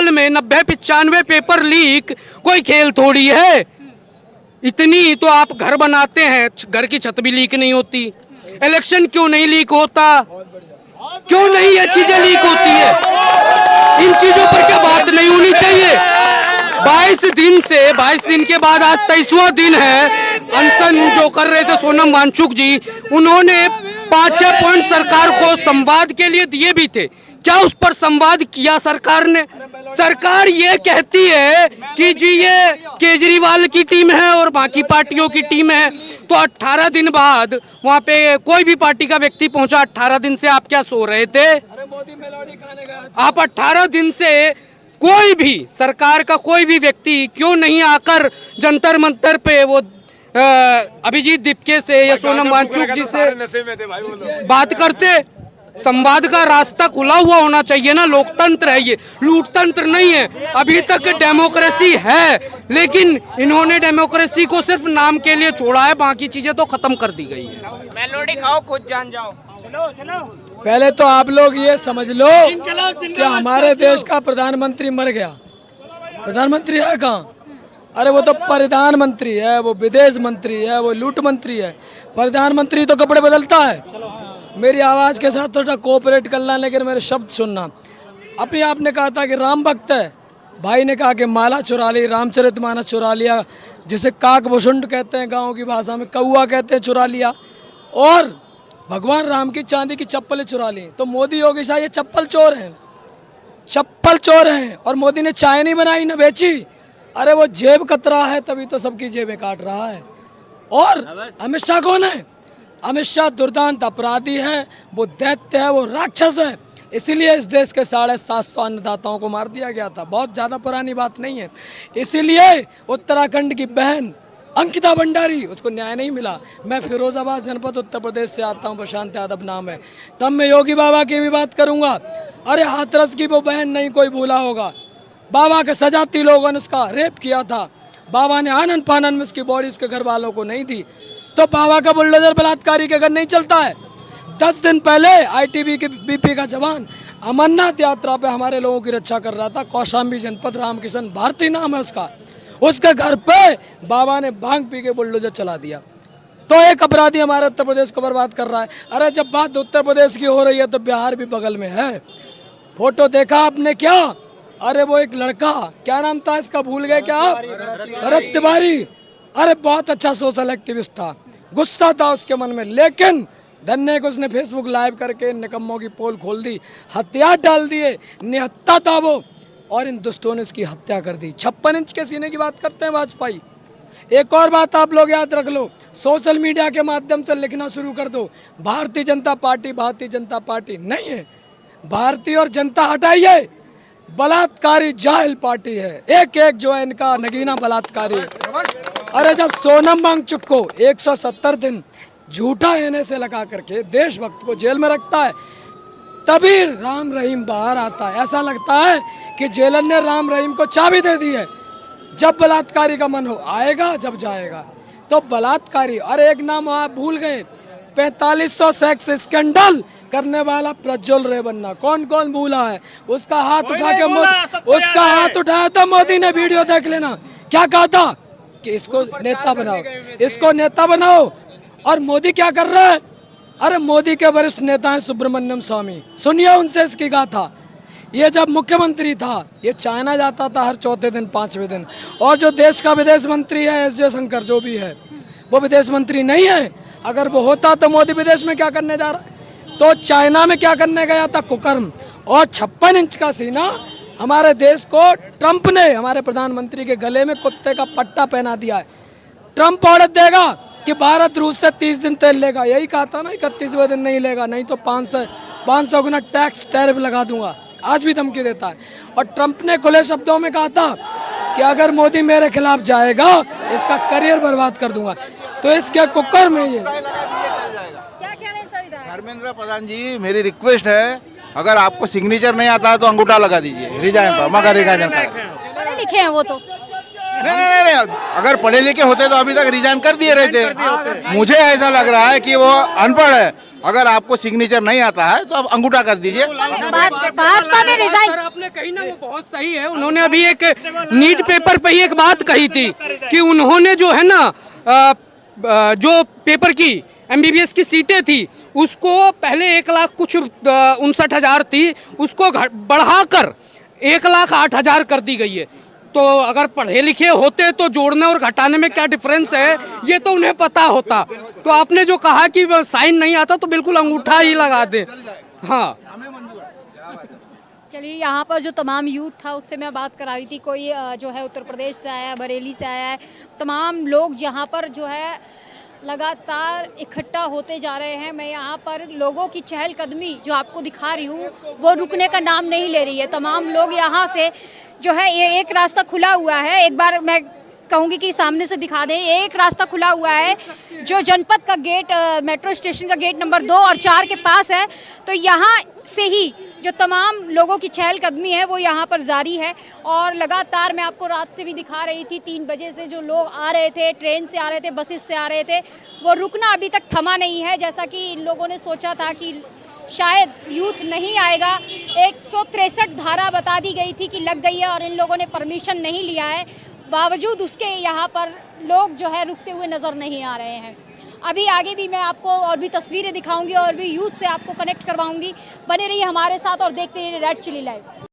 साल में 90-95 paper leak कोई खेल थोड़ी है। इतनी तो आप घर बनाते हैं, घर की छत भी लीक नहीं होती। इलेक्शन क्यों नहीं लीक होता? क्यों नहीं ये चीजें लीक होती है? इन चीजों पर क्या बात नहीं होनी चाहिए? 22 दिन के बाद आज 23वां दिन है। अनशन जो कर रहे थे सोनम वांगचुक जी, उन्होंने 5-6 पॉइंट सरकार को संवाद के लिए दिए भी थे। क्या उस पर संवाद किया सरकार ने? सरकार ये कहती है कि जी ये केजरीवाल की टीम है और बाकी पार्टियों की टीम है। तो 18 दिन बाद वहाँ पे कोई भी पार्टी का व्यक्ति पहुंचा, 18 दिन से आप क्या सो रहे थे? आप 18 दिन से कोई भी सरकार का कोई भी व्यक्ति क्यों नहीं आकर जंतर मंतर पे वो अभिजीत दीपके से या सोनम वांगचुक जी से बात करते? संवाद का रास्ता खुला हुआ होना चाहिए ना। लोकतंत्र है ये, लूटतंत्र नहीं है। अभी तक डेमोक्रेसी है, लेकिन इन्होंने डेमोक्रेसी को सिर्फ नाम के लिए छोड़ा है, बाकी चीजें तो खत्म कर दी गई है। मेलोडी खाओ, खुद जान जाओ। पहले तो आप लोग ये समझ लो कि हमारे देश का प्रधानमंत्री मर गया। प्रधानमंत्री है कहाँ? अरे वो तो प्रधानमंत्री है, वो विदेश मंत्री है, वो लूट मंत्री है। प्रधानमंत्री तो कपड़े बदलता है। मेरी आवाज़ के साथ थोड़ा कोऑपरेट करना, लेकिन मेरे शब्द सुनना। अभी आपने कहा था कि राम भक्त है, भाई ने कहा कि माला चुरा ली, रामचरितमानस चुरा लिया, जिसे काक भुसुंड कहते हैं गाँव की भाषा में, कौआ कहते हैं, चुरा लिया, और भगवान राम की चांदी की चप्पलें चुरा ली। तो मोदी योगी शाह ये चप्पल चोर हैं, चप्पल चोर हैं। और मोदी ने चाय नहीं बनाई ना बेची। अरे वो जेब कतरा है, तभी तो सबकी जेबें काट रहा है। और अमित शाह कौन है? अमित शाह दुर्दांत अपराधी है, वो दैत्य है, वो राक्षस है। इसीलिए इस देश के 750 अन्नदाताओं को मार दिया गया था। बहुत ज़्यादा पुरानी बात नहीं है। इसीलिए उत्तराखंड की बहन अंकिता भंडारी, उसको न्याय नहीं मिला। मैं फिरोजाबाद जनपद उत्तर प्रदेश से आता हूँ, प्रशांत यादव नाम है। तब मैं योगी बाबा की भी बात करूँगा। अरे हाथरस की वो बहन नहीं कोई भूला होगा, बाबा के सजाती लोगों ने उसका रेप किया था। बाबा ने आनंद फानन में उसकी बॉडी उसके घर वालों को नहीं दी। तो बाबा का बुलडोजर बलात्कारी के घर नहीं चलता है। 10 दिन पहले ITBP का जवान अमरनाथ यात्रा पे हमारे लोगों की रक्षा कर रहा था। कौशाम्बी जनपद, रामकिशन भारती नाम है उसका। उसके घर पे बाबा ने भांग पी के बुलडोजर चला दिया। तो एक अपराधी हमारे उत्तर प्रदेश को बर्बाद कर रहा है। अरे जब बात उत्तर प्रदेश की हो रही है तो बिहार भी बगल में है। फोटो देखा आपने क्या? अरे वो एक लड़का, क्या नाम था इसका, भूल गए क्या आप? भरत तिवारी। अरे बहुत अच्छा सोशल एक्टिविस्ट था, गुस्सा था उसके मन में, लेकिन धन्य को उसने फेसबुक लाइव करके निकम्मों की पोल खोल दी, हथियार डाल दिए, निहत्था था वो, और इन दुष्टों ने उसकी हत्या कर दी। 56 इंच के सीने की बात करते हैं वाजपेयी। एक और बात आप लोग याद रख लो, सोशल मीडिया के माध्यम से लिखना शुरू कर दो, भारतीय जनता पार्टी नहीं है। भारतीय और जनता हटाइए, बलात्कारी जाहिल पार्टी है। एक जो है इनका नगीना बलात्कारी है। अरे जब सोनम वांगचुक को 170 दिन झूठा एनए से लगा करके देशभक्त को जेल में रखता है, तभी राम रहीम बाहर आता है। ऐसा लगता है कि जेलर ने राम रहीम को चाबी दे दी है। जब बलात्कारी का मन हो आएगा, जब जाएगा। तो बलात्कारी, अरे एक नाम आप भूल गए, 4500 सेक्स स्कैंडल करने वाला प्रज्वल रेवन्ना, कौन कौन भूला है? उसका हाथ उठाया था मोदी ने, वीडियो देख लेना। क्या कहा था कि इसको नेता बनाओ, इसको नेता बनाओ। और मोदी क्या कर रहा है? अरे मोदी के वरिष्ठ नेता हैं सुब्रमण्यम स्वामी, सुनिए उनसे इसकी गाथा। ये जब मुख्यमंत्री था, ये चाइना जाता था हर चौथे दिन 5वें दिन। और जो देश का विदेश मंत्री है एस जयशंकर, जो भी है, वो विदेश मंत्री नहीं है। अगर वो होता तो मोदी विदेश में क्या करने जा रहा है? तो चाइना में क्या करने गया था? कुकर्म। और 56 इंच का सीना हमारे देश को ट्रंप ने हमारे प्रधानमंत्री के गले में कुत्ते का पट्टा पहना दिया है। ट्रंप ऑर्डर देगा कि भारत रूस से 30 दिन तेल लेगा, यही कहा था ना, 31वें दिन नहीं लेगा, नहीं तो 500 गुना टैक्स टैरिफ लगा दूंगा। आज भी धमकी देता है। और ट्रंप ने खुले शब्दों में कहा था कि अगर मोदी मेरे खिलाफ जाएगा, इसका करियर बर्बाद कर दूंगा। तो इसके कुकर में ये धर्मेंद्र प्रधान जी, मेरी रिक्वेस्ट है, अगर आपको सिग्नेचर नहीं आता है तो अंगूठा लगा दीजिए, रिजाइन पर, मगर रिजाइन पढ़े लिखे हैं वो तो। नहीं, अगर पढ़े लिखे होते तो अभी तक रिजाइन कर दिए रहते। मुझे ऐसा लग रहा है कि वो अनपढ़ है। अगर आपको सिग्नेचर नहीं आता है तो आप अंगूठा कर दीजिए। भाजपा में रिजाइन। सर आपने कही ना वो बहुत सही है। उन्होंने अभी एक नीट पेपर पे ही एक बात कही थी कि उन्होंने जो है ना जो पेपर की MBBS की सीटें थी उसको पहले 1,59,000 थी, उसको बढ़ाकर 1,08,000 कर दी गई है। तो अगर पढ़े लिखे होते तो जोड़ने और घटाने में क्या डिफरेंस है ये तो उन्हें पता होता। तो आपने जो कहा कि साइन नहीं आता तो बिल्कुल अंगूठा ही लगा दे। हाँ चलिए, यहाँ पर जो तमाम यूथ था उससे मैं बात करा रही थी। कोई जो है उत्तर प्रदेश से आया है, बरेली से आया है। तमाम लोग यहाँ पर जो है लगातार इकट्ठा होते जा रहे हैं। मैं यहाँ पर लोगों की चहलकदमी जो आपको दिखा रही हूँ वो रुकने का नाम नहीं ले रही है। तमाम लोग यहाँ से जो है ये एक रास्ता खुला हुआ है, एक बार मैं कहूँगी कि सामने से दिखा दें। एक रास्ता खुला हुआ है जो जनपद का गेट, मेट्रो स्टेशन का गेट नंबर 2 और 4 के पास है। तो यहाँ से ही जो तमाम लोगों की चहलकदमी है वो यहाँ पर जारी है। और लगातार मैं आपको रात से भी दिखा रही थी, 3 बजे से जो लोग आ रहे थे, ट्रेन से आ रहे थे, बसेस से आ रहे थे, वो रुकना अभी तक थमा नहीं है। जैसा कि इन लोगों ने सोचा था कि शायद यूथ नहीं आएगा। 163 धारा बता दी गई थी कि लग गई है और इन लोगों ने परमिशन नहीं लिया है, बावजूद उसके यहाँ पर लोग जो है रुकते हुए नज़र नहीं आ रहे हैं। अभी आगे भी मैं आपको और भी तस्वीरें दिखाऊंगी और भी यूथ से आपको कनेक्ट करवाऊंगी। बने रहिए हमारे साथ और देखते रहिए रेड चिली लाइव।